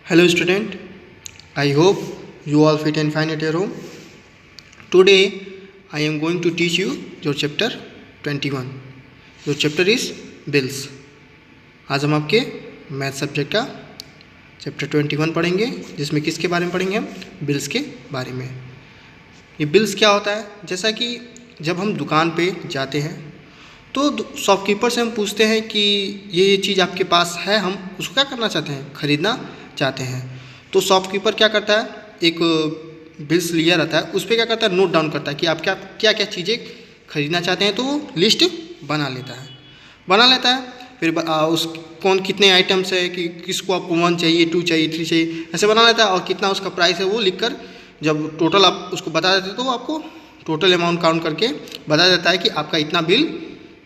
Hello student, I hope you all fit and fine at your home. Today I am going to teach you your chapter 21. Your chapter is bills. आज हम आपके math subject का chapter 21 पढ़ेंगे, जिसमें किसके बारे में पढ़ेंगे हम? बिल्स के बारे में। ये बिल्स क्या होता है? जैसा कि जब हम दुकान पे जाते हैं तो शॉपकीपर से हम पूछते हैं कि ये चीज़ आपके पास है, हम उसको क्या करना चाहते हैं? ख़रीदना चाहते हैं। तो शॉपकीपर क्या करता है, एक बिल्स लिया रहता है, उस पर क्या करता है, नोट डाउन करता है कि आप क्या क्या चीज़ें खरीदना चाहते हैं। तो वो लिस्ट बना लेता है। फिर उस कौन कितने आइटम्स है, कि किसको आपको 1 चाहिए, 2 चाहिए, 3 चाहिए, ऐसे बना लेता है। और कितना उसका प्राइस है वो लिख कर जब टोटल आप उसको बता देते हैं तो वो आपको टोटल अमाउंट काउंट करके बता देता है कि आपका इतना बिल,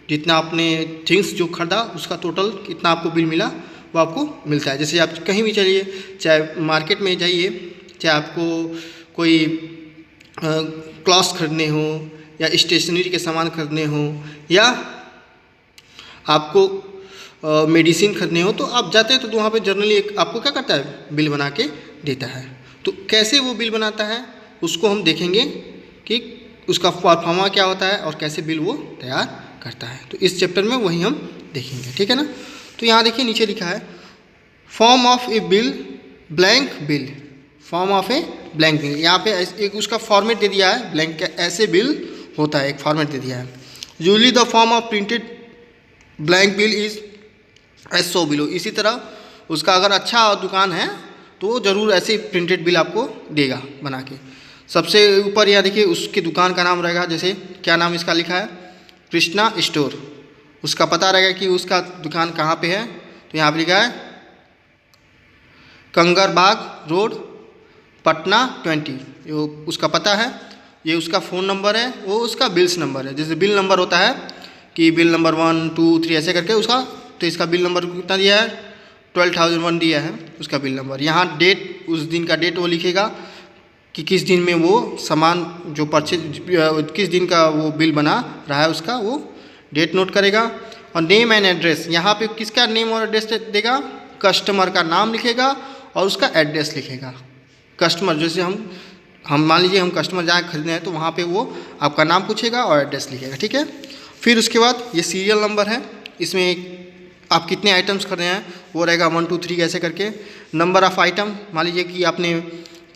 जितना आपने थिंग्स जो खरीदा उसका टोटल कितना आपको बिल मिला वो आपको मिलता है। जैसे आप कहीं भी चलिए, चाहे मार्केट में जाइए, चाहे आपको कोई क्लॉथ्स खरीदने हो या स्टेशनरी के सामान खरीदने हो या आपको मेडिसिन खरीदने हो, तो आप जाते हैं तो वहाँ पे जनरली एक आपको क्या करता है, बिल बना के देता है। तो कैसे वो बिल बनाता है उसको हम देखेंगे कि उसका परफॉर्मा क्या होता है और कैसे बिल वो तैयार करता है। तो इस चैप्टर में वही हम देखेंगे, ठीक है ना। तो यहाँ देखिए नीचे लिखा है form of A bill blank bill. Form of a blank bill, यहाँ पे एक उसका फॉर्मेट दे दिया है, ब्लैंक का ऐसे बिल होता है, एक फॉर्मेट दे दिया है। Usually the form of printed blank bill is as so below. इसी तरह उसका अगर अच्छा दुकान है तो ज़रूर ऐसे प्रिंटेड बिल आपको देगा बना के। सबसे ऊपर यहाँ देखिए उसकी दुकान का नाम रहेगा, जैसे क्या नाम इसका लिखा है, कृष्णा स्टोर। उसका पता रहेगा कि उसका दुकान कहाँ पे है। तो यहाँ पे लिखा है कंगरबाग रोड, पटना 20, ये उसका पता है। ये उसका फ़ोन नंबर है, वो उसका बिल्स नंबर है। जैसे बिल नंबर होता है कि बिल नंबर 1 2 3 ऐसे करके उसका, तो इसका बिल नंबर कितना दिया है, 12,001 दिया है उसका बिल नंबर। यहाँ डेट, उस दिन का डेट वो लिखेगा कि किस दिन में वो सामान जो परचेज, किस दिन का वो बिल बना रहा है, उसका वो डेट नोट करेगा। और नेम एंड एड्रेस, यहाँ पे किसका नेम और एड्रेस देगा, कस्टमर का नाम लिखेगा और उसका एड्रेस लिखेगा। कस्टमर, जैसे हम मान लीजिए हम कस्टमर जहाँ खरीदने हैं तो वहाँ पे वो आपका नाम पूछेगा और एड्रेस लिखेगा, ठीक है। फिर उसके बाद ये सीरियल नंबर है, इसमें आप कितने आइटम्स खरीदे हैं वो रहेगा 1 2 3 ऐसे करके। नंबर ऑफ़ आइटम, मान लीजिए कि आपने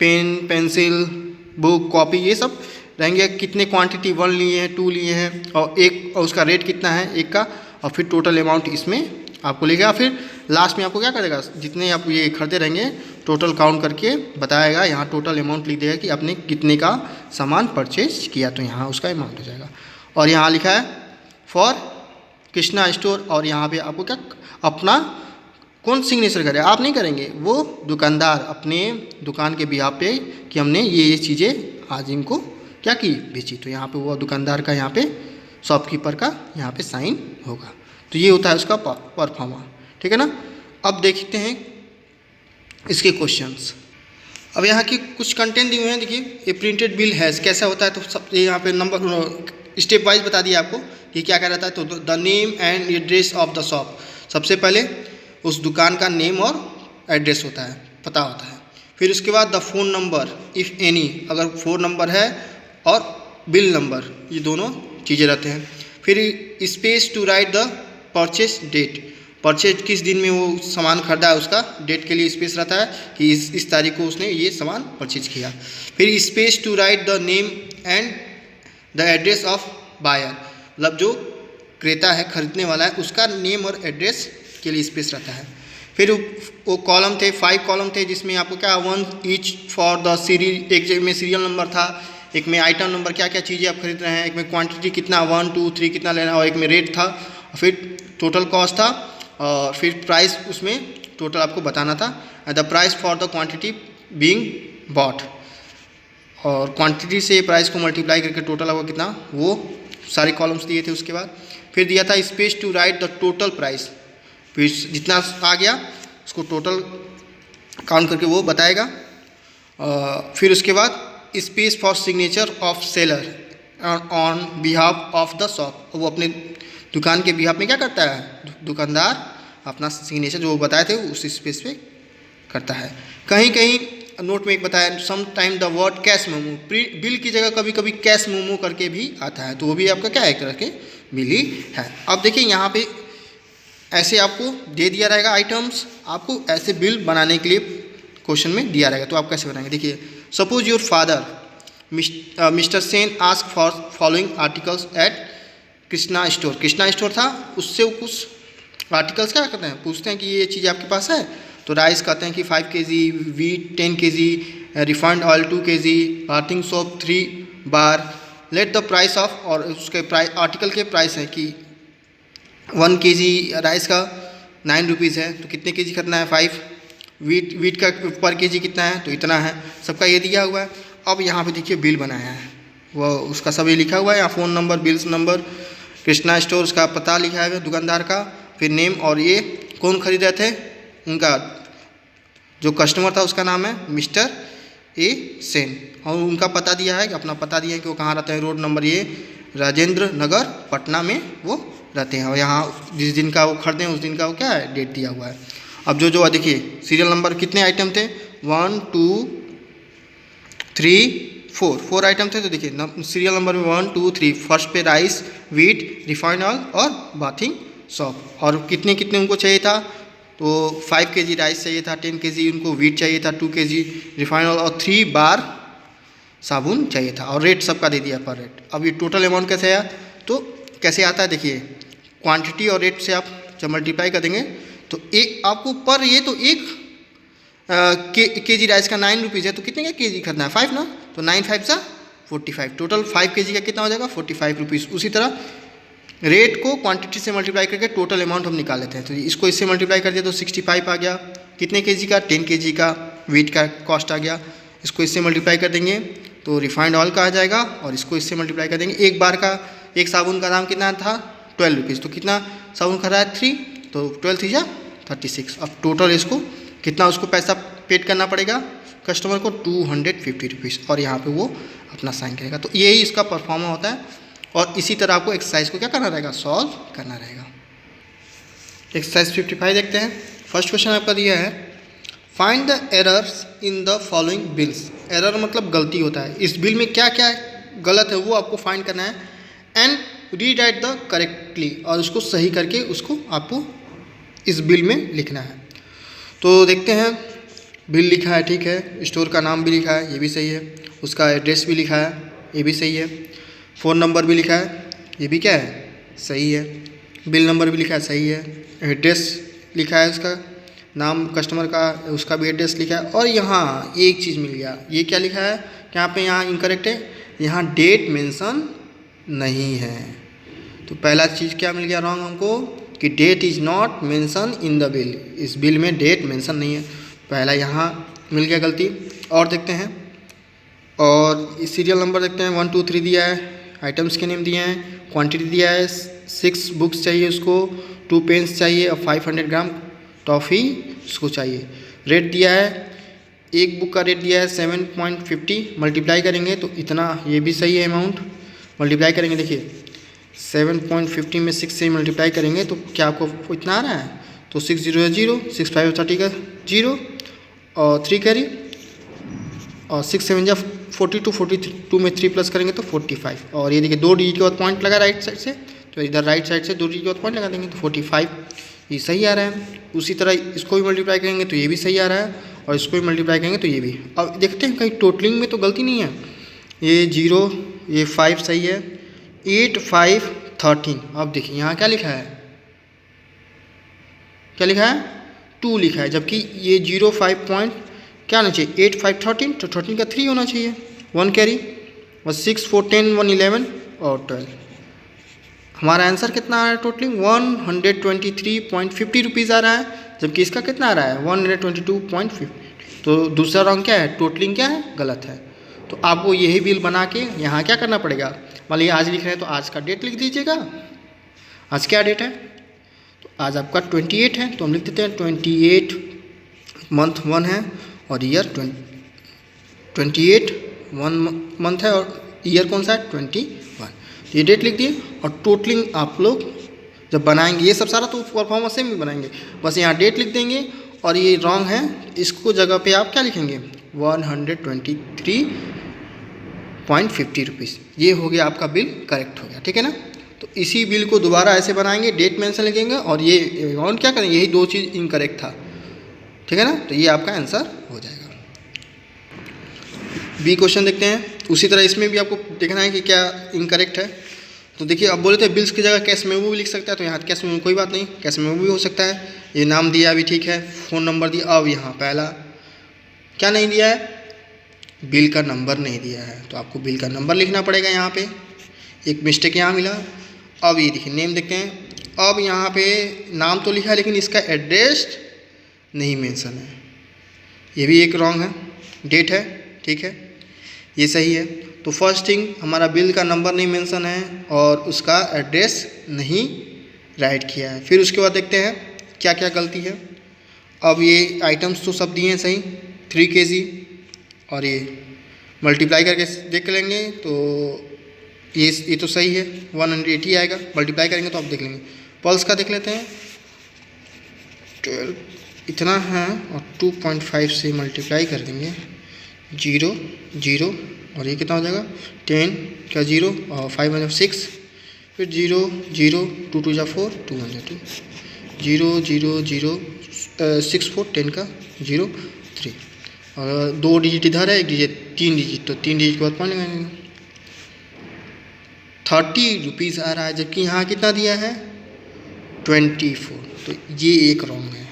पेन, पेंसिल, बुक, कॉपी, ये सब रहेंगे। कितने क्वांटिटी, 1 लिए हैं, 2 लिए हैं, और उसका रेट कितना है एक का, और फिर टोटल अमाउंट इसमें आपको लिखेगा। फिर लास्ट में आपको क्या करेगा, जितने आप ये खरीदे रहेंगे टोटल काउंट करके बताएगा। यहाँ टोटल अमाउंट लिख देगा कि आपने कितने का सामान परचेज किया, तो यहाँ उसका अमाउंट हो जाएगा। और यहाँ लिखा है फॉर कृष्णा स्टोर, और यहाँ पे आपको क्या अपना कौन सिग्नेचर करे, आप नहीं करेंगे, वो दुकानदार अपने दुकान के बिहाफ पे कि हमने ये चीज़ें आज इनको क्या की, बेची। तो यहाँ पे वो दुकानदार का, यहाँ पे शॉपकीपर का यहाँ पे साइन होगा। तो ये होता है उसका परफॉर्मा, ठीक है ना। अब देखते हैं इसके क्वेश्चंस। अब यहाँ की कुछ कंटेंट दिए हुए हैं, देखिए ये प्रिंटेड बिल हैज़ कैसा होता है। तो सब यहाँ पे नंबर स्टेप वाइज बता दिया आपको कि क्या क्या रहता है। तो the name and address of the shop, सबसे पहले उस दुकान का नेम और एड्रेस होता है, पता होता है। फिर उसके बाद the phone number if any, अगर फ़ोन नंबर है, और बिल नंबर, ये दोनों चीज़ें रहते हैं। फिर space to write the purchase date, purchase किस दिन में वो सामान खरीदा है उसका डेट के लिए स्पेस रहता है कि इस तारीख को उसने ये सामान परचेज किया। फिर space to write the name and the address of buyer, मतलब जो क्रेता है, खरीदने वाला है, उसका नेम और एड्रेस के लिए स्पेस रहता है। फिर वो कॉलम थे, 5 कॉलम थे, जिसमें आपको क्या 1 ईच फॉर द सीरीज, एक में सीरियल नंबर था, एक में आइटम नंबर, क्या क्या चीज़ें आप खरीद रहे हैं, एक में क्वांटिटी कितना 1 2 3 कितना लेना, और एक में रेट था, फिर टोटल कॉस्ट था, और फिर प्राइस उसमें टोटल आपको बताना था, the price for the quantity being bought, और क्वांटिटी से प्राइस को मल्टीप्लाई करके टोटल आपको कितना, वो सारे कॉलम्स दिए थे। उसके बाद फिर दिया था space to write the total price, फिर जितना आ गया उसको टोटल काउंट करके वो बताएगा। फिर उसके बाद space for signature of seller on behalf of the shop, वो अपने दुकान के बिहाफ में क्या करता है, दुकानदार अपना सिग्नेचर जो बताए थे उस स्पेस पे करता है। कहीं कहीं नोट में एक बताया some time the word cash memo, bill की जगह कभी कभी कैश मेमो करके भी आता है, तो वो भी आपका क्या है, एक तरह के बिल ही है। अब देखिए यहाँ पे ऐसे आपको दे दिया रहेगा आइटम्स, आपको ऐसे बिल बनाने के लिए क्वेश्चन में दिया रहेगा, तो आप कैसे बनाएंगे। देखिए suppose your father mister Sen ask for following articles at Krishna store, Krishna store था, उससे कुछ आर्टिकल्स क्या करते हैं, पूछते हैं कि ये चीज़ आपके पास है, तो राइस कहते हैं कि 5 kg, wheat 10 kg, refined oil 2 kg, bathing soap 3 bar, let the price of, और उसके प्राइस आर्टिकल के प्राइस है कि 1 kg राइस का 9 रुपीज़ है, तो कितने केजी खरीदना है 5, वीट का पर केजी कितना है, तो इतना है, सबका ये दिया हुआ है। अब यहाँ पे देखिए बिल बनाया है, वो उसका सब ये लिखा हुआ है, यहाँ phone number, bills number, Krishna store का पता लिखा है दुकानदार का, फिर नेम, और ये कौन खरीद रहे थे, उनका जो कस्टमर था उसका नाम है मिस्टर ए सेन, और उनका पता दिया है, अपना पता दिया है कि वो कहाँ रहते हैं, रोड नंबर ये राजेंद्र नगर पटना में वो रहते हैं, और यहाँ जिस दिन का वो खरीदे उस दिन का वो क्या है, डेट दिया हुआ है। अब जो देखिए सीरियल नंबर कितने आइटम थे, 1 2 3 4 आइटम थे, तो देखिए सीरियल नंबर में 1 2 3, फर्स्ट पे राइस, वीट, रिफाइंड ऑयल और बाथिंग सोप, और कितने कितने उनको चाहिए था, तो 5 kg राइस चाहिए था, 10 kg उनको वीट चाहिए था, 2 kg रिफाइंड ऑयल और 3 बार साबुन चाहिए था, और रेट सबका दे दिया पर रेट। अब ये टोटल अमाउंट कैसे आया, तो कैसे आता है, देखिए क्वांटिटी और रेट से आप जब मल्टीप्लाई कर देंगे तो एक आपको पर, ये तो एक केजी राइस का 9 रुपीज़ है, तो कितने का केजी खरीदना है 5 ना, तो 9 5 सा 45, टोटल 5 kg का कितना हो जाएगा 45 रुपीज़। उसी तरह रेट को क्वांटिटी से मल्टीप्लाई करके टोटल अमाउंट हम निकाल लेते हैं, तो इसको इससे मल्टीप्लाई कर दिया तो 65 आ गया, कितने केजी का 10 kg का वीट का कॉस्ट आ गया, इसको इससे मल्टीप्लाई कर देंगे तो रिफाइंड ऑयल का आ जाएगा, और इसको इससे मल्टीप्लाई कर देंगे, एक बार का एक साबुन का दाम कितना था 12 रुपीज़, तो कितना साबुन खा रहा है 3, तो 12 3 जा 36। अब टोटल इसको कितना उसको पैसा पेड करना पड़ेगा कस्टमर को 250 रुपीज़, और यहाँ पे वो अपना साइन करेगा, तो यही इसका परफॉर्मा होता है। और इसी तरह आपको एक्सरसाइज को क्या करना रहेगा, सॉल्व करना रहेगा। एक्सरसाइज 55 देखते हैं। फर्स्ट क्वेश्चन आपका दिया है find the errors in the following bills, error मतलब गलती होता है, इस बिल में क्या क्या गलत है वो आपको फाइंड करना है, and read write the correctly, और उसको सही करके उसको आपको इस बिल में लिखना है। तो देखते हैं, बिल लिखा है ठीक है, स्टोर का नाम भी लिखा है ये भी सही है, उसका एड्रेस भी लिखा है ये भी सही है, फ़ोन नंबर भी लिखा है ये भी क्या है सही है, बिल नंबर भी लिखा है सही है, एड्रेस लिखा है उसका नाम कस्टमर का, उसका भी एड्रेस लिखा है, और यहाँ एक चीज़ मिल गया, ये क्या लिखा है यहाँ पे, यहाँ इनकरेक्ट है, यहाँ डेट मेंशन नहीं है, तो पहला चीज़ क्या मिल गया रॉन्ग हमको कि that is not mention in the bill, इस बिल में डेट मेंशन नहीं है, पहला यहाँ मिल गया गलती। और देखते हैं, और सीरियल नंबर देखते हैं 1 2 3 दिया है, आइटम्स के नेम दिए हैं, क्वांटिटी दिया है 6 बुक्स चाहिए उसको, 2 पेन्स चाहिए और 500 ग्राम टॉफ़ी उसको चाहिए, रेट दिया है, एक बुक का रेट दिया है 7.50, मल्टीप्लाई करेंगे तो इतना, ये भी सही है अमाउंट, मल्टीप्लाई करेंगे देखिए 7.50 में 6 से मल्टीप्लाई करेंगे तो क्या आपको इतना आ रहा है, तो 6 0 0, 6 5 30 का 0, और 3 कैरी, और 6 7 जा 42, 42 में 3 प्लस करेंगे तो 45, और ये देखिए 2 डिजिट के बाद पॉइंट लगा राइट साइड से, तो इधर राइट साइड से 2 डिजिट के बाद पॉइंट लगा देंगे तो 45, ये सही आ रहा है। उसी तरह इसको भी मल्टीप्लाई करेंगे तो ये भी सही आ रहा है, और इसको भी मल्टीप्लाई करेंगे तो ये भी। अब देखते हैं कहीं टोटलिंग में तो गलती नहीं है, ये 0 ये 5 सही है, 8 5 13, अब देखिए यहाँ क्या लिखा है, क्या लिखा है 2 लिखा है, जबकि ये 0 5 पॉइंट क्या आना चाहिए 8 5 13, तो 13 का 3 होना चाहिए, 1 कैरी, और 6 4 10 1 11 और 12, हमारा आंसर कितना आ रहा है टोटलिंग 123.50 रुपीज़ आ रहा है, जबकि इसका कितना आ रहा है 122.50, तो दूसरा रॉन्ग क्या है, टोटलिंग क्या है गलत है। तो आपको यही बिल बना के यहाँ क्या करना पड़ेगा, मान लीजिए आज लिख रहे हैं तो आज का डेट लिख दीजिएगा, आज क्या डेट है, तो आज आपका 28 है, तो हम लिख देते हैं 28 मंथ 1 है और ईयर 28 1 मंथ है और ईयर कौन सा है 21, ये डेट लिख दिए। और टोटलिंग आप लोग जब बनाएंगे ये सब सारा तो परफॉर्मेंस से भी बनाएंगे, बस यहाँ डेट लिख देंगे और ये रॉन्ग है, इसको जगह पे आप क्या लिखेंगे 123.50 रुपीज़। ये हो गया आपका बिल करेक्ट हो गया, ठीक है ना। तो इसी बिल को दोबारा ऐसे बनाएंगे, डेट मेंशन लिखेंगे और ये अमाउंट क्या करेंगे, यही दो चीज़ इनकरेक्ट था, ठीक है ना। तो ये आपका आंसर हो जाएगा। बी क्वेश्चन देखते हैं। उसी तरह इसमें भी आपको देखना है कि क्या इनकरेक्ट है। तो देखिए अब बोले थे बिल्स की जगह कैश मेमो भी लिख सकता है, तो यहाँ कैश मेमो कोई बात नहीं, कैश मेमो भी हो सकता है। ये नाम दिया अभी ठीक है, फ़ोन नंबर दिया। अब यहाँ पहला क्या नहीं दिया है, बिल का नंबर नहीं दिया है, तो आपको बिल का नंबर लिखना पड़ेगा। यहाँ पे एक मिस्टेक यहाँ मिला। अब ये देखिए नेम देखते हैं। अब यहाँ पे नाम तो लिखा है लेकिन इसका एड्रेस नहीं मेंशन है, ये भी एक रॉन्ग है। डेट है, ठीक है, ये सही है। तो फर्स्ट थिंग हमारा बिल का नंबर नहीं मेंशन है और उसका एड्रेस नहीं राइट किया है। फिर उसके बाद देखते हैं क्या क्या गलती है। अब ये आइटम्स तो सब दिए हैं सही, 3 kg, और ये मल्टीप्लाई करके देख लेंगे तो ये तो सही है, 180 आएगा। मल्टीप्लाई करेंगे तो आप देख लेंगे। पल्स का देख लेते हैं, 12 इतना है और 2.5 से मल्टीप्लाई कर देंगे, 0 0, और ये कितना हो जाएगा 10 का 0 और 5 में 6, फिर 0 0, 2 2 जा 4, 2 1 जा 2, 0 0 0 6 4, 10 का 0 3, और 2 डिजिट इधर है, 1 डिजिट 3 डिजिट, तो 3 डिजिट के बाद पॉइंट लगाएंगे। 30 रुपीज़ आ रहा है, जबकि यहाँ कितना दिया है 24, तो ये एक रॉन्ग है।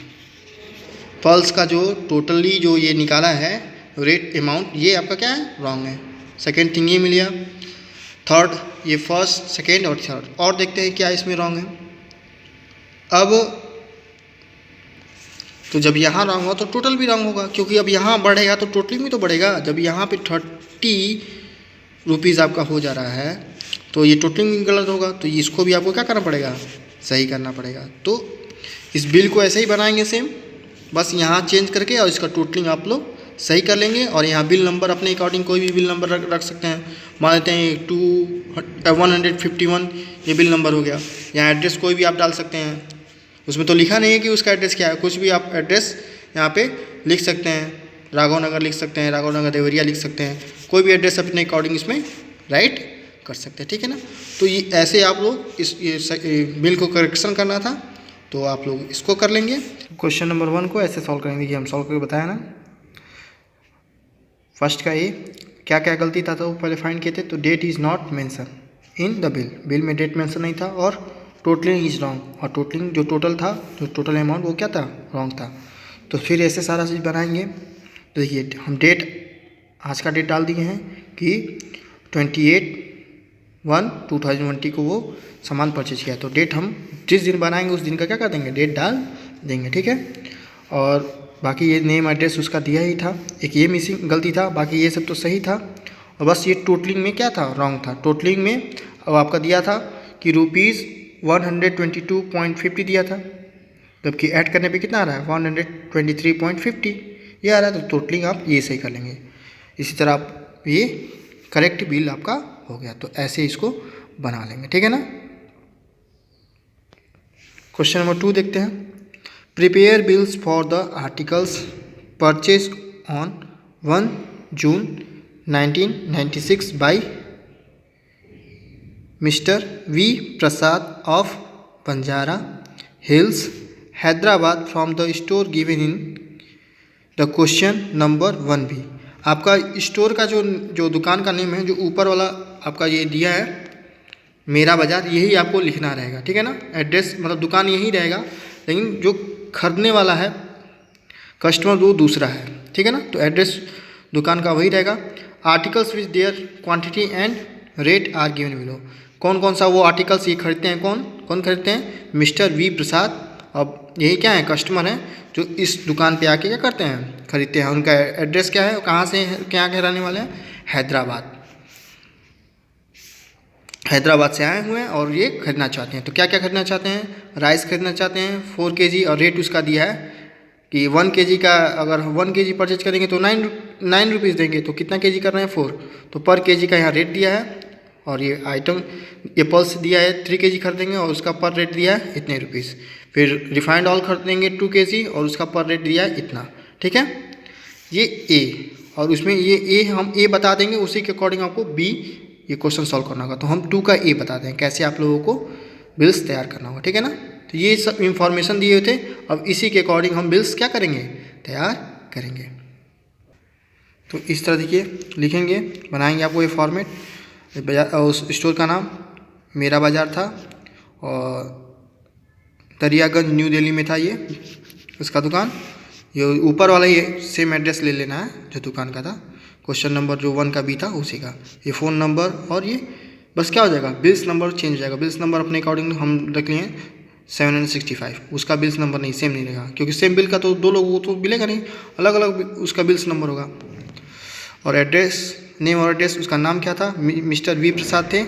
पल्स का जो टोटली जो ये निकाला है रेट अमाउंट, ये आपका क्या है रॉन्ग है। सेकेंड थिंग ये मिल गया। थर्ड ये फर्स्ट सेकेंड और थर्ड, और देखते हैं क्या इसमें रॉन्ग है। अब तो जब यहाँ रॉन्ग हो तो टोटल भी रॉन्ग होगा, क्योंकि अब यहाँ बढ़ेगा तो टोटल भी तो बढ़ेगा। जब यहाँ पे 30 रुपीज़ आपका हो जा रहा है तो ये टोटलिंग भी गलत होगा, तो इसको भी आपको क्या करना पड़ेगा, सही करना पड़ेगा। तो इस बिल को ऐसे ही बनाएंगे सेम, बस यहाँ चेंज करके और इसका टोटलिंग आप लोग सही कर लेंगे। और यहाँ बिल नंबर अपने अकॉर्डिंग कोई भी बिल नंबर रख सकते हैं। मान लेते हैं 151 ये बिल नंबर हो गया। यहाँ एड्रेस कोई भी आप डाल सकते हैं, उसमें तो लिखा नहीं है कि उसका एड्रेस क्या है, कुछ भी आप एड्रेस यहाँ पे लिख सकते हैं। राघव नगर लिख सकते हैं, राघव नगर देवरिया लिख सकते हैं, कोई भी एड्रेस अपने अकॉर्डिंग इसमें राइट कर सकते हैं, ठीक है ना। तो ये ऐसे आप लोग इस बिल को करेक्शन करना था, तो आप लोग इसको कर लेंगे। क्वेश्चन नंबर 1 को ऐसे सॉल्व करेंगे कि हम सॉल्व करके बताया ना। फर्स्ट का ये क्या क्या गलती था तो पहले फाइंड किए थे। तो that is not mention in the bill, bill में डेट मेंशन नहीं था, और टोटलिंग इज रॉन्ग, और टोटलिंग जो टोटल था, जो टोटल अमाउंट वो क्या था रॉन्ग था। तो फिर ऐसे सारा चीज़ बनाएंगे। तो देखिए हम डेट आज का डेट डाल दिए हैं कि 28/1/2020 को वो सामान परचेज किया। तो डेट हम जिस दिन बनाएंगे उस दिन का क्या कर देंगे, डेट डाल देंगे, ठीक है। और बाकी ये नेम एड्रेस उसका दिया ही था, एक ये मिसिंग गलती था, बाकी ये सब तो सही था। और बस ये टोटलिंग में क्या था रॉन्ग था। टोटलिंग में अब आपका दिया था कि ₹122.50 दिया था, जबकि ऐड करने पे कितना आ रहा है 123.50 ये आ रहा है। तो टोटलिंग आप ये सही कर लेंगे। इसी तरह आप ये करेक्ट बिल आपका हो गया। तो ऐसे इसको बना लेंगे, ठीक है ना। क्वेश्चन नंबर 2 देखते हैं। Prepare bills for the articles purchase on 1 June 1996 by mister V Prasad of Banjara hills Hyderabad from the store given in the question number 1B। आपका स्टोर का जो दुकान का नेम है, जो ऊपर वाला आपका ये दिया है मेरा बाज़ार, यही आपको लिखना रहेगा, ठीक है ना। एड्रेस मतलब दुकान यही रहेगा, लेकिन जो खरीदने वाला है कस्टमर वो दूसरा है, ठीक है ना। तो एड्रेस दुकान का वही रहेगा। Articles which their quantity and rate are given below. कौन कौन सा वो आर्टिकल्स ये खरीदते हैं, कौन खरीदते हैं, मिस्टर वी प्रसाद। अब यही क्या है, कस्टमर हैं जो इस दुकान पे आके क्या करते हैं, खरीदते हैं। उनका एड्रेस क्या है, कहाँ से क्या के रहने वाले हैं, हैदराबाद से आए हुए हैं और ये खरीदना चाहते हैं। तो क्या क्या खरीदना चाहते हैं, राइस खरीदना चाहते हैं 4 kg, और रेट उसका दिया है कि 1 kg का अगर 1 kg परचेज करेंगे तो 9 रुपीज़ देंगे। तो कितना kg कर रहे हैं 4, तो पर kg का यहाँ रेट दिया है। और ये आइटम ये पल्स दिया है 3 kg खरीदेंगे और उसका पर रेट दिया है इतने रुपीज़। फिर रिफाइंड ऑयल खरीदेंगे 2 kg और उसका पर रेट दिया है इतना, ठीक है। ये ए, और उसमें ये ए हम ए बता देंगे, उसी के अकॉर्डिंग आपको बी ये क्वेश्चन सॉल्व करना होगा। तो हम 2 का ए बता दें कैसे आप लोगों को बिल्स तैयार करना होगा, ठीक है ना। तो ये सब इंफॉर्मेशन दिए हुए थे, अब इसी के अकॉर्डिंग हम बिल्स क्या करेंगे, तैयार करेंगे। तो इस तरह देखिए लिखेंगे, बनाएंगे आपको ये फॉर्मेट। उस स्टोर का नाम मेरा बाज़ार था और दरियागंज न्यू दिल्ली में था ये उसका दुकान। ये ऊपर वाला ये सेम एड्रेस ले लेना है जो दुकान का था, क्वेश्चन नंबर जो 1 का बी था उसी का। ये फ़ोन नंबर और ये बस क्या हो जाएगा, बिल्स नंबर चेंज हो जाएगा। बिल्स नंबर अपने अकॉर्डिंग हम रख लिए 765, उसका बिल्स नंबर नहीं सेम नहीं रहेगा, क्योंकि सेम बिल का तो 2 लोगों को तो मिलेगा नहीं, अलग अलग उसका बिल्स नंबर होगा। और एड्रेस, नेम और एड्रेस, उसका नाम क्या था, मिस्टर वी प्रसाद थे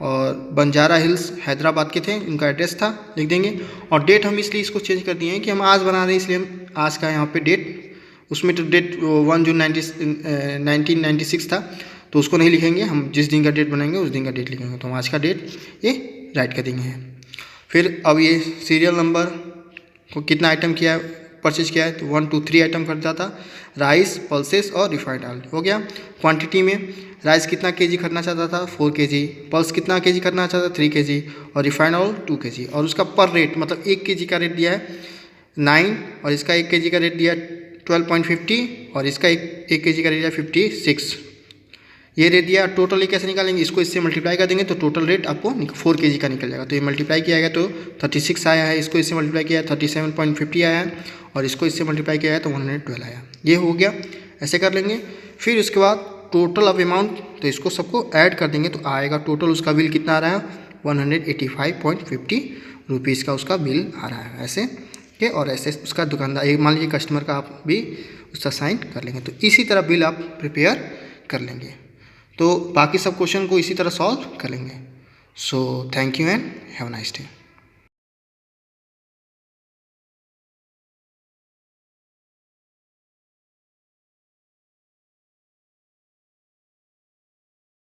और बंजारा हिल्स हैदराबाद के थे, उनका एड्रेस था, लिख देंगे। और डेट हम इसलिए इसको चेंज कर दिए हैं कि हम आज बना रहे हैं, इसलिए हम आज का यहाँ पे डेट, उसमें तो डेट 1 जून 1996 था, तो उसको नहीं लिखेंगे हम, जिस दिन का डेट बनाएंगे उस दिन का डेट लिखेंगे। तो हम आज का डेट ये राइट कर देंगे। फिर अब ये सीरियल नंबर को कितना आइटम किया है, परचेज किया है, तो 1 2 3 आइटम खरीदा था, राइस, पल्सेस और रिफाइंड ऑयल हो गया। क्वांटिटी में राइस कितना केजी खरीदना चाहता था, 4 kg, पल्स कितना केजी खरीदना चाहता था, 3 kg, और रिफाइंड ऑयल 2 kg। और उसका पर रेट मतलब 1 kg का रेट दिया है 9, और इसका 1 kg का रेट दिया 12.50, और इसका 1 kg का रेट दिया 56, ये रेट दिया। टोटल ये कैसे निकालेंगे, इसको इससे मल्टीप्लाई कर देंगे तो टोटल रेट आपको 4 kg का निकल जाएगा। तो ये मल्टीप्लाई किया गया तो 36 आया है, इसको इससे मल्टीप्लाई किया 37.50 आया है, और इसको इससे मल्टीप्लाई किया है तो 112 आया। ये हो गया, ऐसे कर लेंगे। फिर उसके बाद टोटल ऑफ अमाउंट, तो इसको सबको ऐड कर देंगे तो आएगा टोटल उसका बिल कितना आ रहा है, 185.50 रुपीज़ का उसका बिल आ रहा है ऐसे के। और ऐसे उसका दुकानदार, एक मान लीजिए कस्टमर का आप भी उसका साइन कर लेंगे, तो इसी तरह बिल आप प्रिपेयर कर लेंगे। तो बाकी सब क्वेश्चन को इसी तरह सॉल्व कर लेंगे। So thank you and have a nice day.